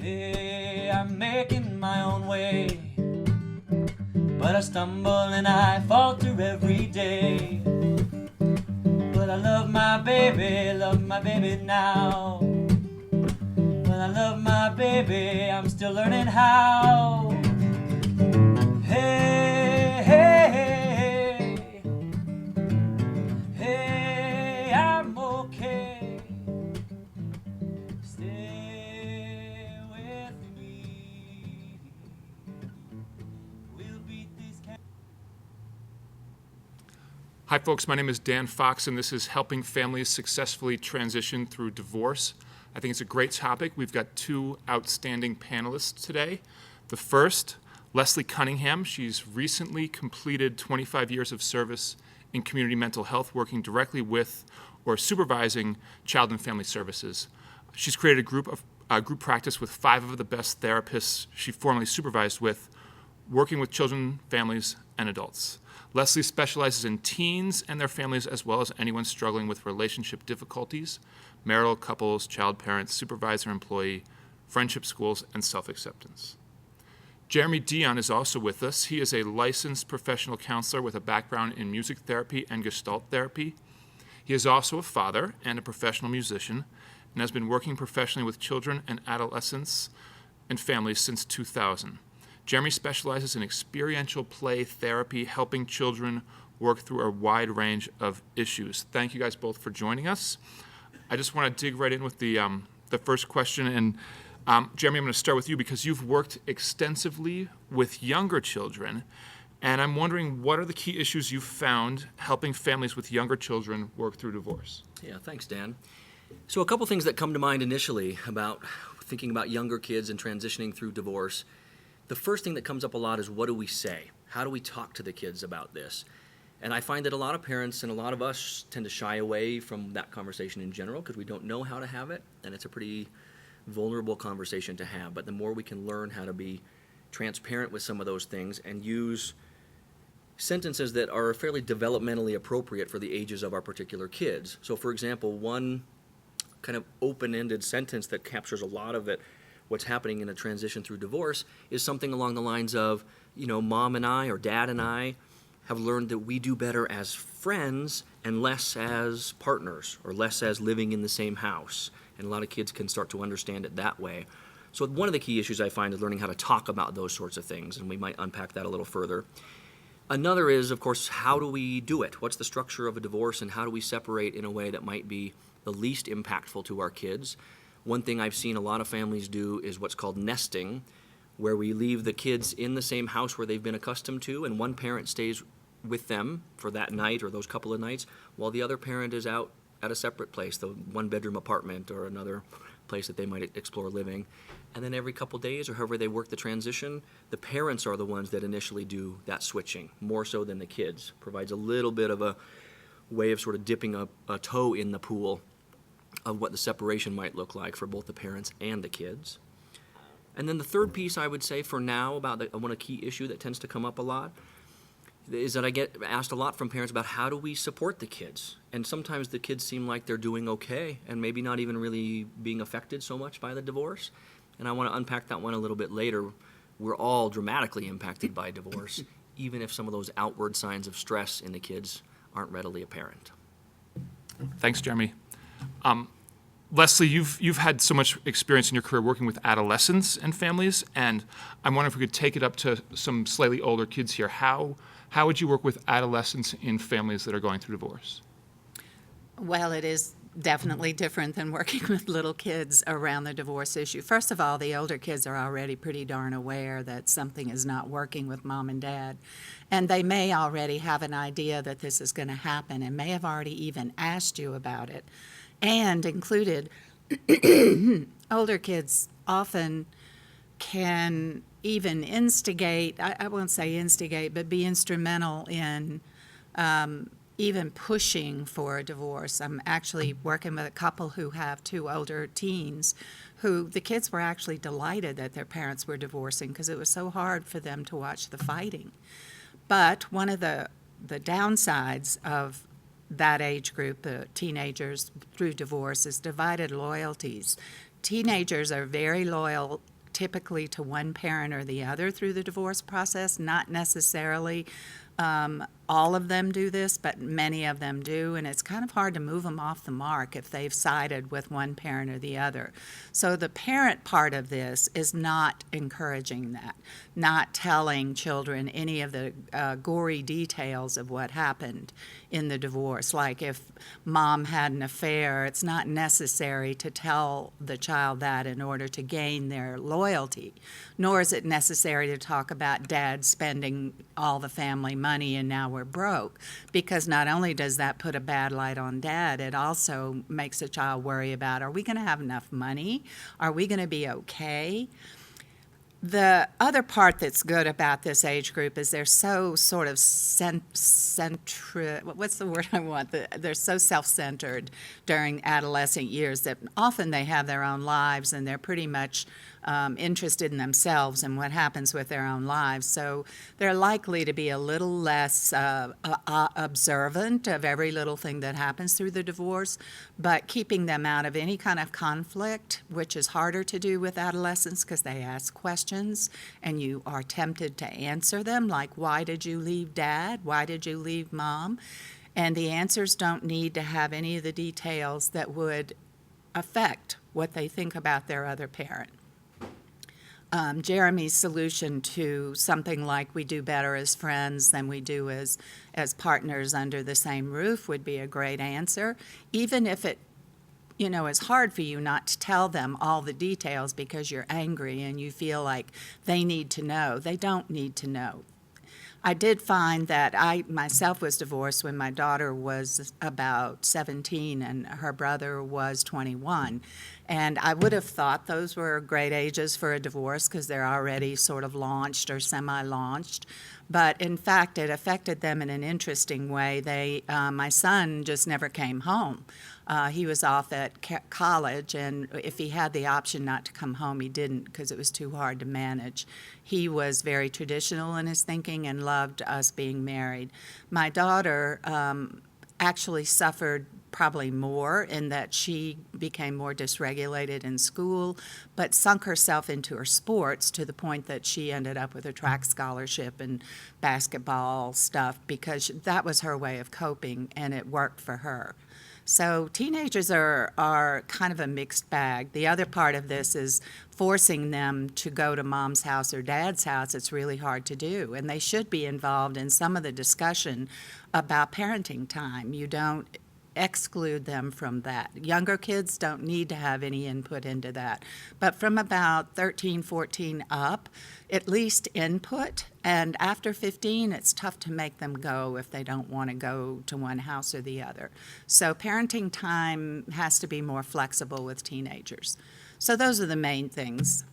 Hey, I'm making my own way, but I stumble and I falter every day. But I love my baby now. But I love my baby, I'm still learning how. Hey, hey, hey, hey, I'm okay. Stay with me. We'll beat these Hi folks, my name is Dan Fox and this is Helping Families Successfully Transition Through Divorce. I think it's a great topic. We've got two outstanding panelists today. The first, Leslie Cunningham. She's recently completed 25 years of service in community mental health, working directly with or supervising child and family services. She's created a group practice with 5 of the best therapists she formerly supervised with, working with children, families, and adults. Leslie specializes in teens and their families, as well as anyone struggling with relationship difficulties, marital, couples, child parents, supervisor, employee, friendship, schools, and self-acceptance. Jeremy Dion is also with us. He is a licensed professional counselor with a background in music therapy and Gestalt therapy. He is also a father and a professional musician and has been working professionally with children and adolescents and families since 2000. Jeremy specializes in experiential play therapy, helping children work through a wide range of issues. Thank you guys both for joining us. I just want to dig right in with the first question. And Jeremy, I'm going to start with you because you've worked extensively with younger children. And I'm wondering, what are the key issues you've found helping families with younger children work through divorce? Yeah, thanks, Dan. So a couple things that come to mind initially about thinking about younger kids and transitioning through divorce. The first thing that comes up a lot is, what do we say? How do we talk to the kids about this? And I find that a lot of parents and a lot of us tend to shy away from that conversation in general because we don't know how to have it, and it's a pretty vulnerable conversation to have. But the more we can learn how to be transparent with some of those things and use sentences that are fairly developmentally appropriate for the ages of our particular kids. So for example, one kind of open-ended sentence that captures a lot of it, what's happening in a transition through divorce, is something along the lines of, mom and I or dad and I have learned that we do better as friends and less as partners or less as living in the same house. And a lot of kids can start to understand it that way. So one of the key issues I find is learning how to talk about those sorts of things, and we might unpack that a little further. Another is, of course, how do we do it? What's the structure of a divorce, and how do we separate in a way that might be the least impactful to our kids? One thing I've seen a lot of families do is what's called nesting, where we leave the kids in the same house where they've been accustomed to, and one parent stays with them for that night or those couple of nights, while the other parent is out at a separate place, the one-bedroom apartment or another place that they might explore living. And then every couple days, or however they work the transition, the parents are the ones that initially do that switching, more so than the kids. Provides a little bit of a way of sort of dipping a toe in the pool of what the separation might look like for both the parents and the kids. And then the third piece I would say for now about a key issue that tends to come up a lot is that I get asked a lot from parents about how do we support the kids. And sometimes the kids seem like they're doing okay and maybe not even really being affected so much by the divorce. And I want to unpack that one a little bit later. We're all dramatically impacted by divorce, even if some of those outward signs of stress in the kids aren't readily apparent. Thanks, Jeremy. Leslie, you've had so much experience in your career working with adolescents and families, and I'm wondering if we could take it up to some slightly older kids here. How would you work with adolescents in families that are going through divorce? Well, it is definitely different than working with little kids around the divorce issue. First of all, the older kids are already pretty darn aware that something is not working with mom and dad, and they may already have an idea that this is going to happen and may have already even asked you about it. And included, older kids often can even instigate, I won't say instigate, but be instrumental in even pushing for a divorce. I'm actually working with a couple who have 2 older teens who the kids were actually delighted that their parents were divorcing because it was so hard for them to watch the fighting. But one of the downsides of that age group, the teenagers through divorce, is divided loyalties. Teenagers are very loyal typically to one parent or the other through the divorce process. Not necessarily all of them do this, but many of them do, and it's kind of hard to move them off the mark if they've sided with one parent or the other. So the parent part of this is not encouraging that, not telling children any of the gory details of what happened in the divorce. Like if mom had an affair, it's not necessary to tell the child that in order to gain their loyalty, nor is it necessary to talk about dad spending all the family money and now we're broke, because not only does that put a bad light on dad, it also makes a child worry about, are we going to have enough money? Are we going to be okay? The other part that's good about this age group is they're so sort of what's the word I want? They're so self-centered during adolescent years that often they have their own lives and they're pretty much interested in themselves and what happens with their own lives. So they're likely to be a little less observant of every little thing that happens through the divorce, but keeping them out of any kind of conflict, which is harder to do with adolescents because they ask questions and you are tempted to answer them, like, why did you leave dad? Why did you leave mom? And the answers don't need to have any of the details that would affect what they think about their other parent. Jeremy's solution to something like we do better as friends than we do as partners under the same roof would be a great answer, even if it it's hard for you not to tell them all the details because you're angry and you feel like they need to know. They don't need to know. I did find that I myself was divorced when my daughter was about 17 and her brother was 21. And I would have thought those were great ages for a divorce because they're already sort of launched or semi-launched. But in fact, it affected them in an interesting way. My son just never came home. He was off at college, and if he had the option not to come home, he didn't because it was too hard to manage. He was very traditional in his thinking and loved us being married. My daughter actually suffered probably more in that she became more dysregulated in school, but sunk herself into her sports to the point that she ended up with a track scholarship and basketball stuff because that was her way of coping, and it worked for her. So teenagers are kind of a mixed bag. The other part of this is forcing them to go to mom's house or dad's house. It's really hard to do, and they should be involved in some of the discussion about parenting time. You don't exclude them from that. Younger kids don't need to have any input into that. But from about 13, 14 up, at least input. And after 15, it's tough to make them go if they don't want to go to one house or the other. So parenting time has to be more flexible with teenagers. So those are the main things.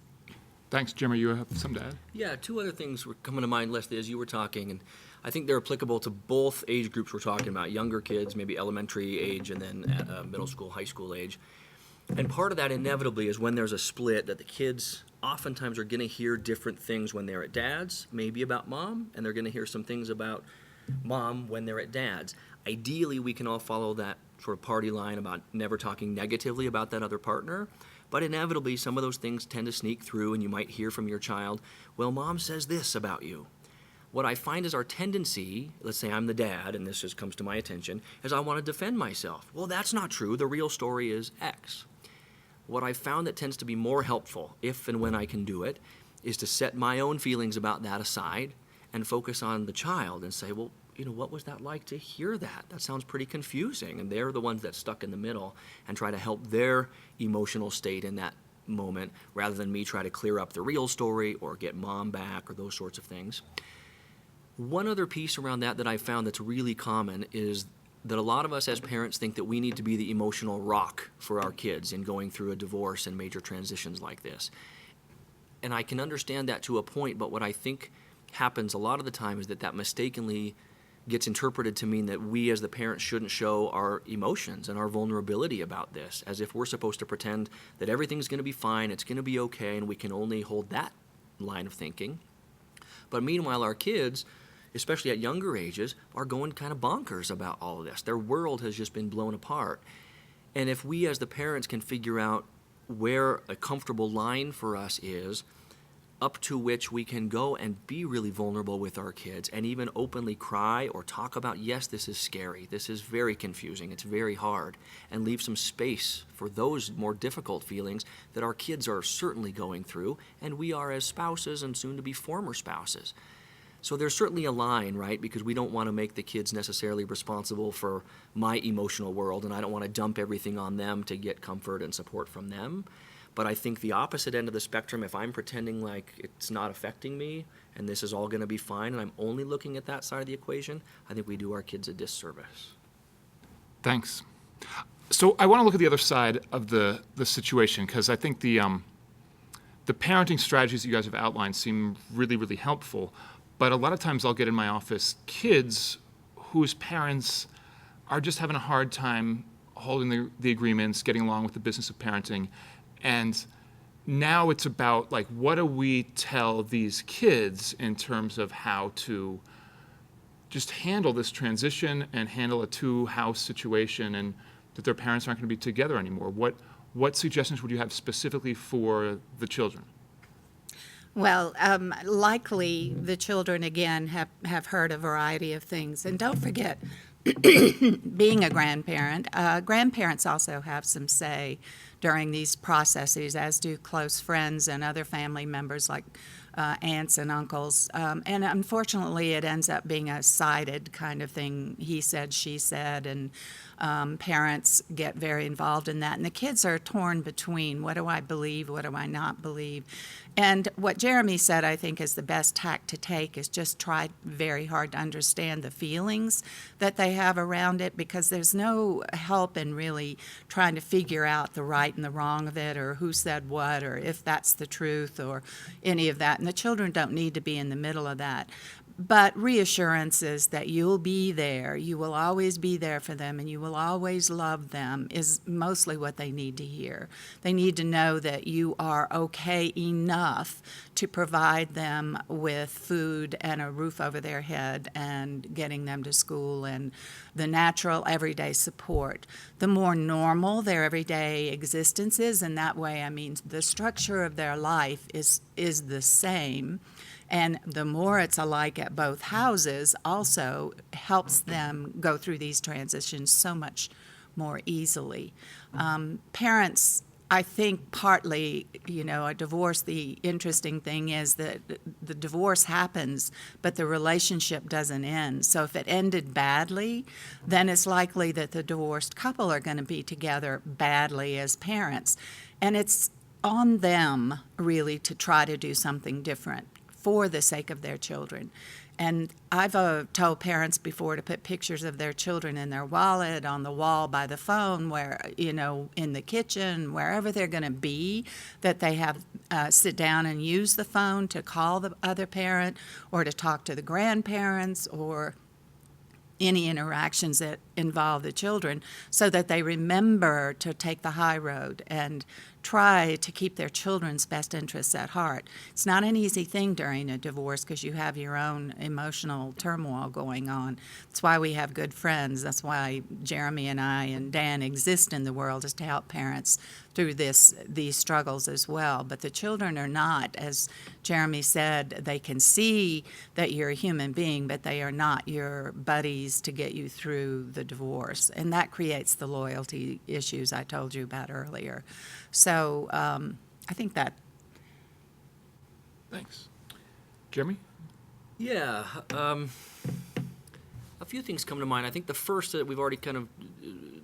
Thanks, Jimmy. You have something to add? Yeah, two other things were coming to mind, Leslie, as you were talking, and I think they're applicable to both age groups we're talking about, younger kids, maybe elementary age, and then middle school, high school age. And part of that inevitably is when there's a split that the kids oftentimes are going to hear different things when they're at dad's, maybe about mom, and they're going to hear some things about mom when they're at dad's. Ideally, we can all follow that sort of party line about never talking negatively about that other partner. But inevitably, some of those things tend to sneak through, and you might hear from your child, well, mom says this about you. What I find is our tendency, let's say I'm the dad, and this just comes to my attention, is I want to defend myself. Well, that's not true. The real story is X. What I found that tends to be more helpful, if and when I can do it, is to set my own feelings about that aside and focus on the child and say, well, what was that like to hear that? That sounds pretty confusing. And they're the ones that stuck in the middle and try to help their emotional state in that moment rather than me try to clear up the real story or get mom back or those sorts of things. One other piece around that I found that's really common is that a lot of us as parents think that we need to be the emotional rock for our kids in going through a divorce and major transitions like this. And I can understand that to a point, but what I think happens a lot of the time is that mistakenly gets interpreted to mean that we as the parents shouldn't show our emotions and our vulnerability about this, as if we're supposed to pretend that everything's going to be fine, it's going to be okay, and we can only hold that line of thinking. But meanwhile, our kids, especially at younger ages, are going kind of bonkers about all of this. Their world has just been blown apart. And if we as the parents can figure out where a comfortable line for us is, up to which we can go and be really vulnerable with our kids and even openly cry or talk about, yes, this is scary, this is very confusing, it's very hard, and leave some space for those more difficult feelings that our kids are certainly going through, and we are as spouses and soon to be former spouses. So there's certainly a line, right? Because we don't want to make the kids necessarily responsible for my emotional world, and I don't want to dump everything on them to get comfort and support from them. But I think the opposite end of the spectrum, if I'm pretending like it's not affecting me and this is all going to be fine and I'm only looking at that side of the equation, I think we do our kids a disservice. Thanks. So I want to look at the other side of the situation, because I think the parenting strategies that you guys have outlined seem really, really helpful. But a lot of times I'll get in my office kids whose parents are just having a hard time holding the agreements, getting along with the business of parenting. And now it's about, like, what do we tell these kids in terms of how to just handle this transition and handle a two-house situation, and that their parents aren't going to be together anymore? What suggestions would you have specifically for the children? Well, likely the children, again, have heard a variety of things. And don't forget, being a grandparent, grandparents also have some say during these processes, as do close friends and other family members like aunts and uncles. And unfortunately, it ends up being a sided kind of thing, he said, she said, and parents get very involved in that. And the kids are torn between, what do I believe, what do I not believe? And what Jeremy said, I think, is the best tack to take, is just try very hard to understand the feelings that they have around it, because there's no help in really trying to figure out the right and the wrong of it, or who said what, or if that's the truth, or any of that. And the children don't need to be in the middle of that. But reassurances that you'll be there, you will always be there for them, and you will always love them is mostly what they need to hear. They need to know that you are okay enough to provide them with food and a roof over their head and getting them to school and the natural everyday support. The more normal their everyday existence is, and that way I mean the structure of their life is the same. And the more it's alike at both houses also helps them go through these transitions so much more easily. Parents, I think partly, a divorce, the interesting thing is that the divorce happens, but the relationship doesn't end. So if it ended badly, then it's likely that the divorced couple are going to be together badly as parents. And it's on them, really, to try to do something different for the sake of their children. And I've told parents before to put pictures of their children in their wallet, on the wall by the phone, where, in the kitchen, wherever they're going to be, that they have sit down and use the phone to call the other parent or to talk to the grandparents or any interactions that involve the children, so that they remember to take the high road and try to keep their children's best interests at heart. It's not an easy thing during a divorce because you have your own emotional turmoil going on. That's why we have good friends. That's why Jeremy and I and Dan exist in the world, is to help parents through these struggles as well. But the children are not, as Jeremy said, they can see that you're a human being, but they are not your buddies to get you through the divorce. And that creates the loyalty issues I told you about earlier. So I think that. Thanks. Jeremy? Yeah. A few things come to mind. I think the first that we've already kind of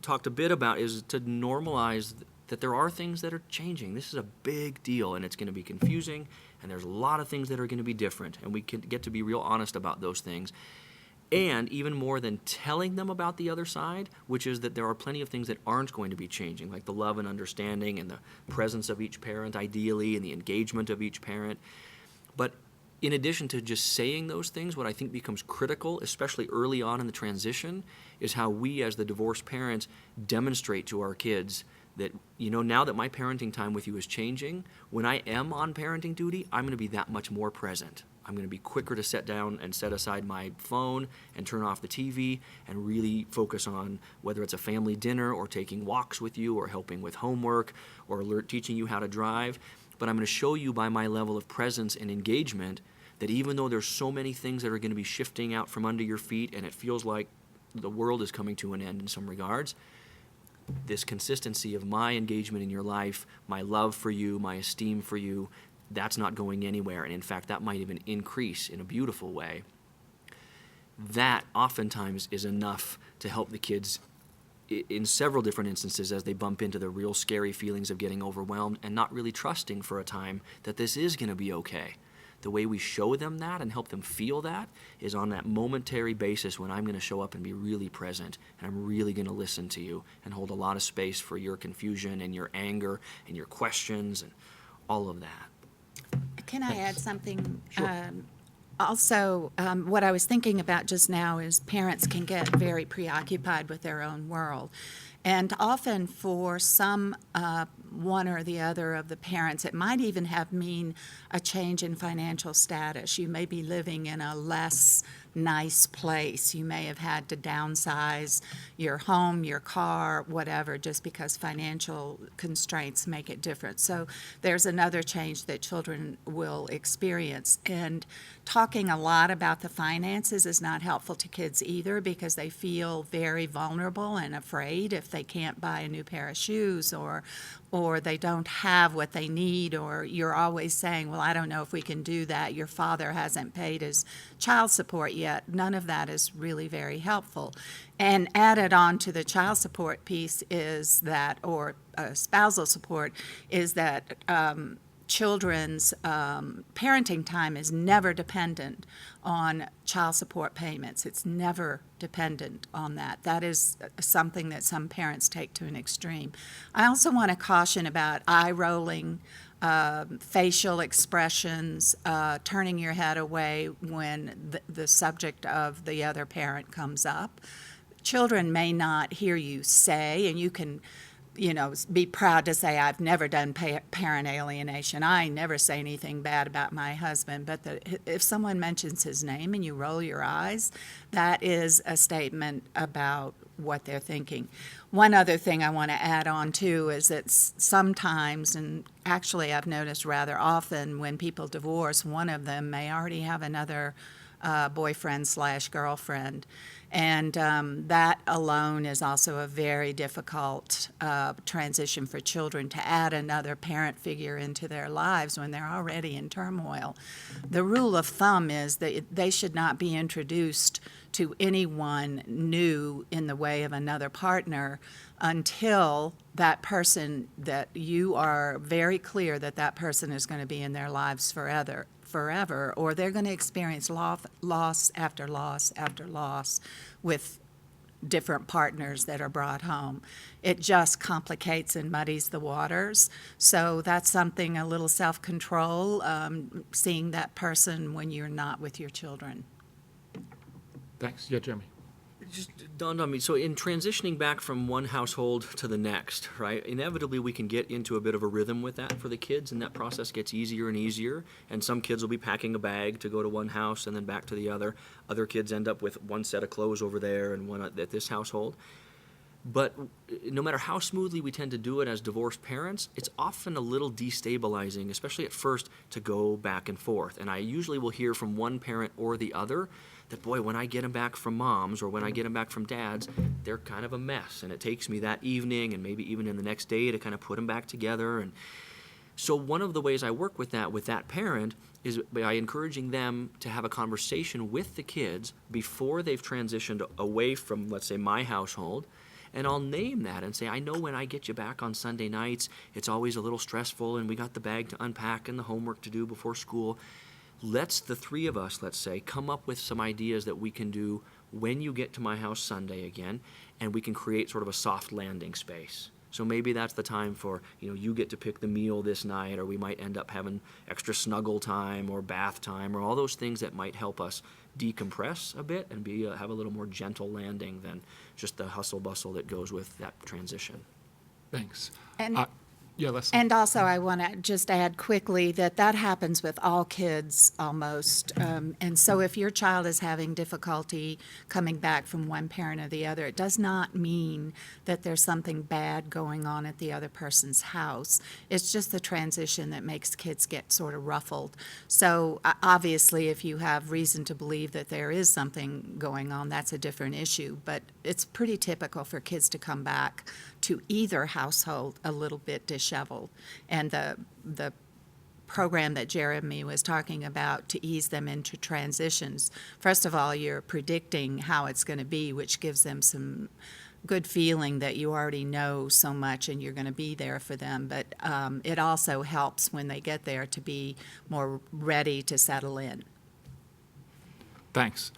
talked a bit about is to normalize that there are things that are changing. This is a big deal, and it's going to be confusing, and there's a lot of things that are going to be different, and we can get to be real honest about those things. And even more than telling them about the other side, which is that there are plenty of things that aren't going to be changing, like the love and understanding and the presence of each parent, ideally, and the engagement of each parent. But in addition to just saying those things, what I think becomes critical, especially early on in the transition, is how we as the divorced parents demonstrate to our kids that, now that my parenting time with you is changing, when I am on parenting duty, I'm going to be that much more present. I'm going to be quicker to set down and set aside my phone and turn off the TV and really focus on whether it's a family dinner or taking walks with you or helping with homework or teaching you how to drive. But I'm going to show you by my level of presence and engagement that even though there's so many things that are going to be shifting out from under your feet and it feels like the world is coming to an end in some regards, this consistency of my engagement in your life, my love for you, my esteem for you, that's not going anywhere. And in fact, that might even increase in a beautiful way. That oftentimes is enough to help the kids in several different instances as they bump into the real scary feelings of getting overwhelmed and not really trusting for a time that this is going to be okay. The way we show them that and help them feel that is on that momentary basis when I'm going to show up and be really present and I'm really going to listen to you and hold a lot of space for your confusion and your anger and your questions and all of that. Can I add something? Sure. Also, what I was thinking about just now is parents can get very preoccupied with their own world. And often for some one or the other of the parents, it might even mean a change in financial status. You may be living in a less nice place. You may have had to downsize your home, your car, whatever, just because financial constraints make it different. So there's another change that children will experience. And talking a lot about the finances is not helpful to kids either because they feel very vulnerable and afraid if they can't buy a new pair of shoes or they don't have what they need, or you're always saying, well, I don't know if we can do that. Your father hasn't paid his child support yet. None of that is really very helpful. And added on to the child support piece is that, or spousal support, is that children's parenting time is never dependent on child support payments. It's never dependent on that. That is something that some parents take to an extreme. I also want to caution about eye rolling, facial expressions, turning your head away when the subject of the other parent comes up. Children may not hear you say, and you can be proud to say, I've never done parent alienation. I never say anything bad about my husband. But if someone mentions his name and you roll your eyes, that is a statement about what they're thinking. One other thing I want to add on, too, is that sometimes, and actually I've noticed rather often, when people divorce, one of them may already have another boyfriend/girlfriend. And that alone is also a very difficult transition for children, to add another parent figure into their lives when they're already in turmoil. The rule of thumb is that they should not be introduced to anyone new in the way of another partner until that person, that you are very clear that that person is going to be in their lives forever, or they're going to experience loss after loss after loss with different partners that are brought home. It just complicates and muddies the waters. So that's something, a little self-control, seeing that person when you're not with your children. Thanks. Yeah, Jeremy. It just dawned on me. So in transitioning back from one household to the next, right, inevitably we can get into a bit of a rhythm with that for the kids, and that process gets easier and easier. And some kids will be packing a bag to go to one house and then back to the other. Other kids end up with one set of clothes over there and one at this household. But no matter how smoothly we tend to do it as divorced parents, it's often a little destabilizing, especially at first, to go back and forth. And I usually will hear from one parent or the other that, boy, when I get them back from mom's or when I get them back from dad's, they're kind of a mess. And it takes me that evening and maybe even in the next day to kind of put them back together. And so one of the ways I work with that parent is by encouraging them to have a conversation with the kids before they've transitioned away from, let's say, my household. And I'll name that and say, I know when I get you back on Sunday nights, it's always a little stressful and we got the bag to unpack and the homework to do before school. Let's, the three of us, let's say, come up with some ideas that we can do when you get to my house Sunday again, and we can create sort of a soft landing space. So maybe that's the time for, you get to pick the meal this night, or we might end up having extra snuggle time or bath time or all those things that might help us decompress a bit and have a little more gentle landing than just the hustle bustle that goes with that transition. Thanks. And Yeah, Leslie. And also, I want to just add quickly that that happens with all kids almost. And so, if your child is having difficulty coming back from one parent or the other, it does not mean that there's something bad going on at the other person's house. It's just the transition that makes kids get sort of ruffled. So, obviously, if you have reason to believe that there is something going on, that's a different issue. But it's pretty typical for kids to come back to either household a little bit disheveled. And the program that Jeremy was talking about to ease them into transitions, first of all, you're predicting how it's going to be, which gives them some good feeling that you already know so much and you're going to be there for them. But it also helps when they get there to be more ready to settle in. Thanks.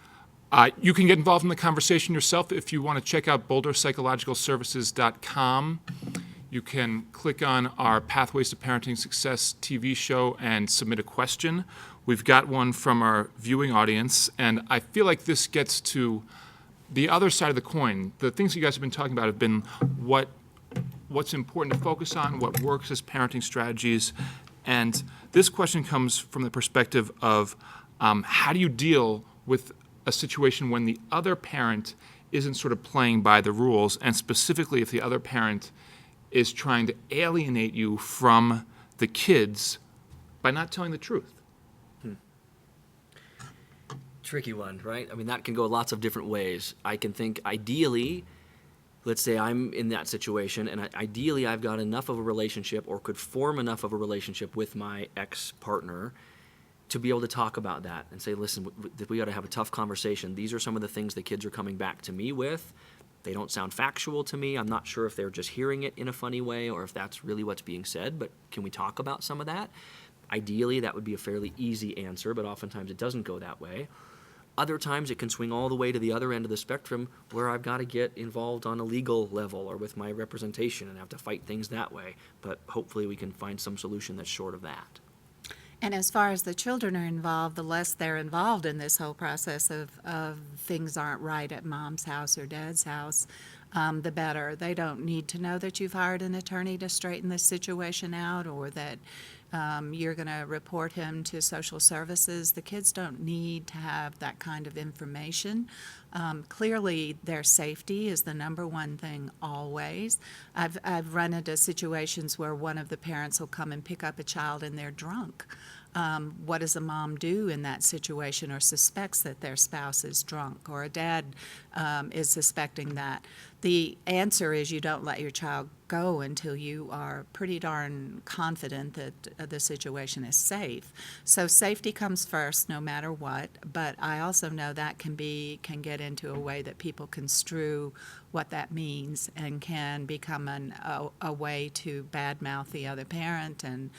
You can get involved in the conversation yourself if you want to check out BoulderPsychologicalServices.com. You can click on our Pathways to Parenting Success TV show and submit a question. We've got one from our viewing audience, and I feel like this gets to the other side of the coin. The things you guys have been talking about have been what's important to focus on, what works as parenting strategies, and this question comes from the perspective of how do you deal with a situation when the other parent isn't sort of playing by the rules, and specifically if the other parent is trying to alienate you from the kids by not telling the truth. Tricky one, right? I mean, that can go lots of different ways. I can think ideally, let's say I'm in that situation, and ideally I've got enough of a relationship or could form enough of a relationship with my ex-partner to be able to talk about that and say, listen, we got to have a tough conversation. These are some of the things the kids are coming back to me with. They don't sound factual to me. I'm not sure if they're just hearing it in a funny way or if that's really what's being said, but can we talk about some of that? Ideally, that would be a fairly easy answer, but oftentimes it doesn't go that way. Other times it can swing all the way to the other end of the spectrum where I've got to get involved on a legal level or with my representation and have to fight things that way. But hopefully we can find some solution that's short of that. And as far as the children are involved, the less they're involved in this whole process of things aren't right at mom's house or dad's house, the better. They don't need to know that you've hired an attorney to straighten this situation out or that you're going to report him to social services. The kids don't need to have that kind of information. Clearly, their safety is the number one thing always. I've run into situations where one of the parents will come and pick up a child and they're drunk. What does a mom do in that situation or suspects that their spouse is drunk or a dad is suspecting that? The answer is you don't let your child go until you are pretty darn confident that the situation is safe. So safety comes first no matter what, but I also know that can get into a way that people construe what that means and can become a way to badmouth the other parent and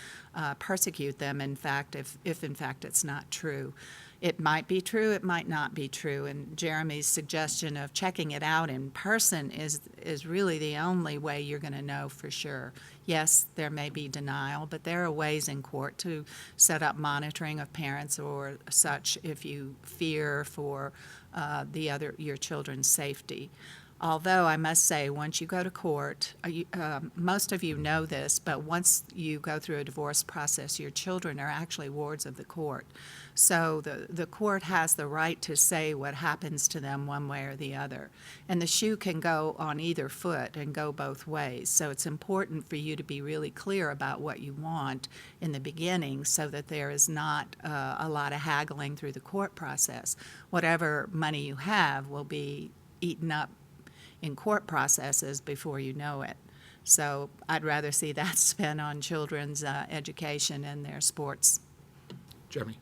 persecute them, in fact, if in fact it's not true. It might be true, it might not be true, and Jeremy's suggestion of checking it out in person is really the only way you're going to know for sure. Yes, there may be denial, but there are ways in court to set up monitoring of parents or such if you fear for your children's safety. Although I must say, once you go to court, most of you know this, but once you go through a divorce process, your children are actually wards of the court. So the court has the right to say what happens to them one way or the other. And the shoe can go on either foot and go both ways. So it's important for you to be really clear about what you want in the beginning so that there is not a lot of haggling through the court process. Whatever money you have will be eaten up in court processes before you know it. So I'd rather see that spent on children's education and their sports. Jeremy.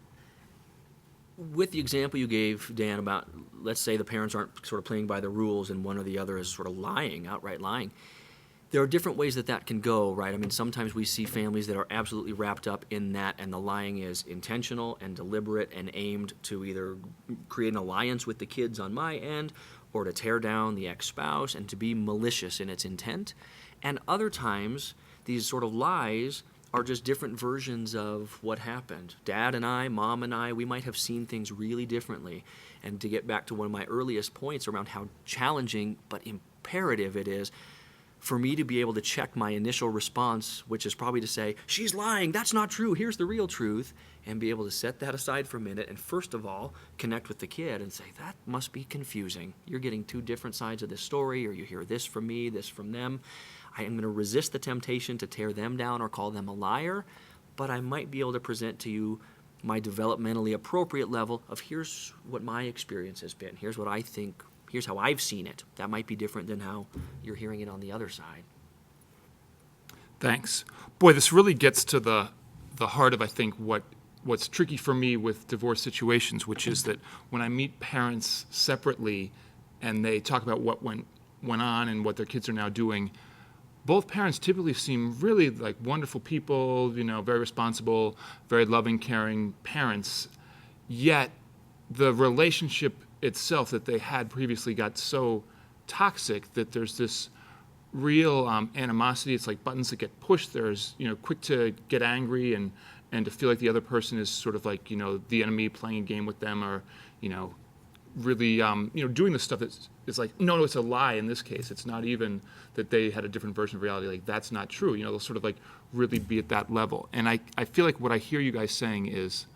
With the example you gave, Dan, about let's say the parents aren't sort of playing by the rules and one or the other is sort of lying, outright lying, there are different ways that can go, right? I mean, sometimes we see families that are absolutely wrapped up in that and the lying is intentional and deliberate and aimed to either create an alliance with the kids on my end or to tear down the ex-spouse and to be malicious in its intent. And other times, these sort of lies are just different versions of what happened. Dad and I, Mom and I, we might have seen things really differently. And to get back to one of my earliest points around how challenging but imperative it is, for me to be able to check my initial response, which is probably to say, she's lying, that's not true, here's the real truth, and be able to set that aside for a minute and first of all, connect with the kid and say, that must be confusing. You're getting two different sides of this story, or you hear this from me, this from them. I am going to resist the temptation to tear them down or call them a liar, but I might be able to present to you my developmentally appropriate level of here's what my experience has been, here's what I think, here's how I've seen it. That might be different than how you're hearing it on the other side. Thanks. Boy, this really gets to the heart of, I think, what's tricky for me with divorce situations, which is that when I meet parents separately and they talk about what went on and what their kids are now doing, both parents typically seem really like wonderful people, very responsible, very loving, caring parents. Yet the relationship itself that they had previously got so toxic that there's this real animosity. It's like buttons that get pushed. There's, quick to get angry and to feel like the other person is sort of like, the enemy playing a game with them, or, really, doing the stuff that is like, no, it's a lie in this case. It's not even that they had a different version of reality. Like, that's not true. They'll sort of like really be at that level. And I feel like what I hear you guys saying is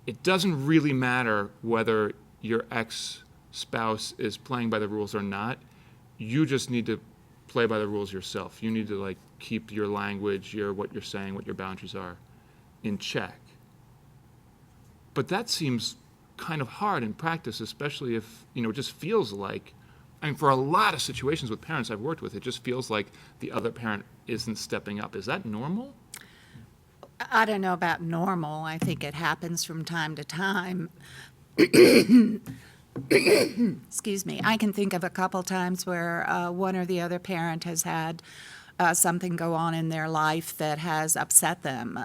it doesn't really matter whether your ex-spouse is playing by the rules or not. You just need to play by the rules yourself. You need to like keep your language, what you're saying, what your boundaries are in check. But that seems kind of hard in practice, especially if, it just feels like, for a lot of situations with parents I've worked with, it just feels like the other parent isn't stepping up. Is that normal? I don't know about normal. I think it happens from time to time. Excuse me. I can think of a couple times where one or the other parent has had something go on in their life that has upset them.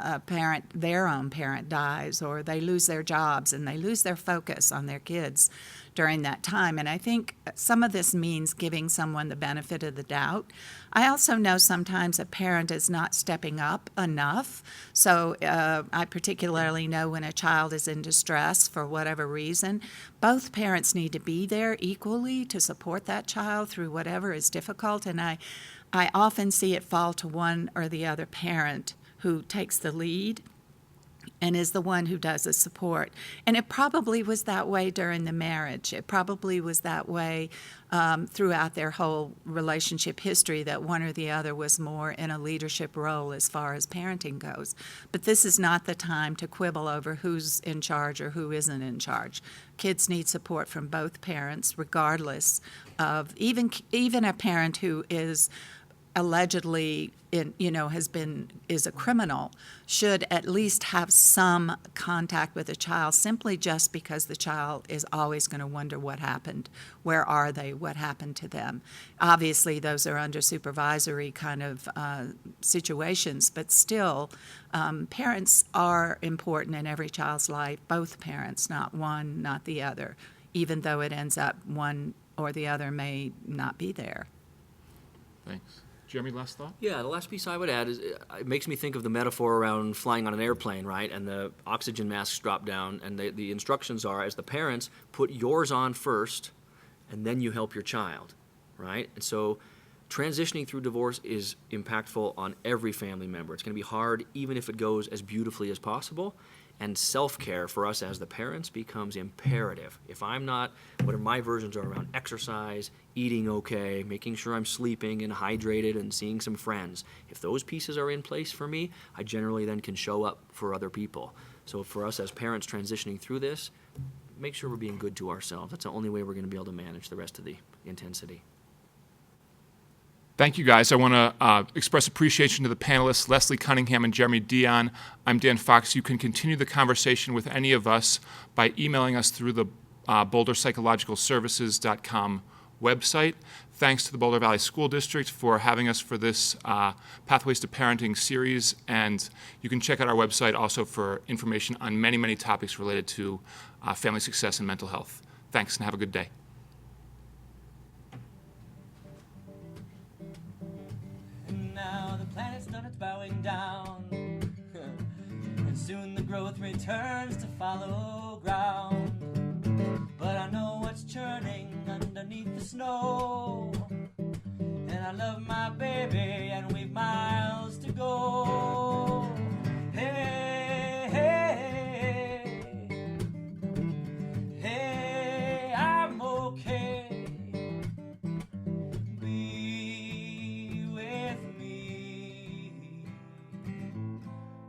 Their own parent dies, or they lose their jobs and they lose their focus on their kids during that time. And I think some of this means giving someone the benefit of the doubt. I also know sometimes a parent is not stepping up enough. So I particularly know when a child is in distress for whatever reason, both parents need to be there equally to support that child through whatever is difficult. And I often see it fall to one or the other parent who takes the lead and is the one who does the support. And it probably was that way during the marriage. It probably was that way throughout their whole relationship history, that one or the other was more in a leadership role as far as parenting goes. But this is not the time to quibble over who's in charge or who isn't in charge. Kids need support from both parents, regardless of even a parent who is allegedly is a criminal, should at least have some contact with the child, simply just because the child is always going to wonder what happened, where are they, what happened to them. Obviously, those are under supervisory kind of situations, but still, parents are important in every child's life, both parents, not one, not the other, even though it ends up one or the other may not be there. Thanks. Jeremy, last thought? Yeah, the last piece I would add is it makes me think of the metaphor around flying on an airplane, right? And the oxygen masks drop down, and the instructions are, as the parents, put yours on first, and then you help your child, right? And so transitioning through divorce is impactful on every family member. It's going to be hard, even if it goes as beautifully as possible. And self-care for us as the parents becomes imperative. If I'm not, whatever my versions are around exercise, eating okay, making sure I'm sleeping and hydrated and seeing some friends, if those pieces are in place for me, I generally then can show up for other people. So for us as parents transitioning through this, make sure we're being good to ourselves. That's the only way we're going to be able to manage the rest of the intensity. Thank you, guys. I want to express appreciation to the panelists, Leslie Cunningham and Jeremy Dion. I'm Dan Fox. You can continue the conversation with any of us by emailing us through the BoulderPsychologicalServices.com website. Thanks to the Boulder Valley School District for having us for this Pathways to Parenting series. And you can check out our website also for information on many, many topics related to family success and mental health. Thanks, and have a good day. Bowing down, and soon the growth returns to follow ground. But I know what's churning underneath the snow, baby, and we've miles to go. Hey, hey, hey, I'm okay. Be with me.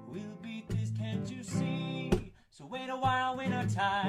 We'll beat this, can't you see? So wait a while, winter time.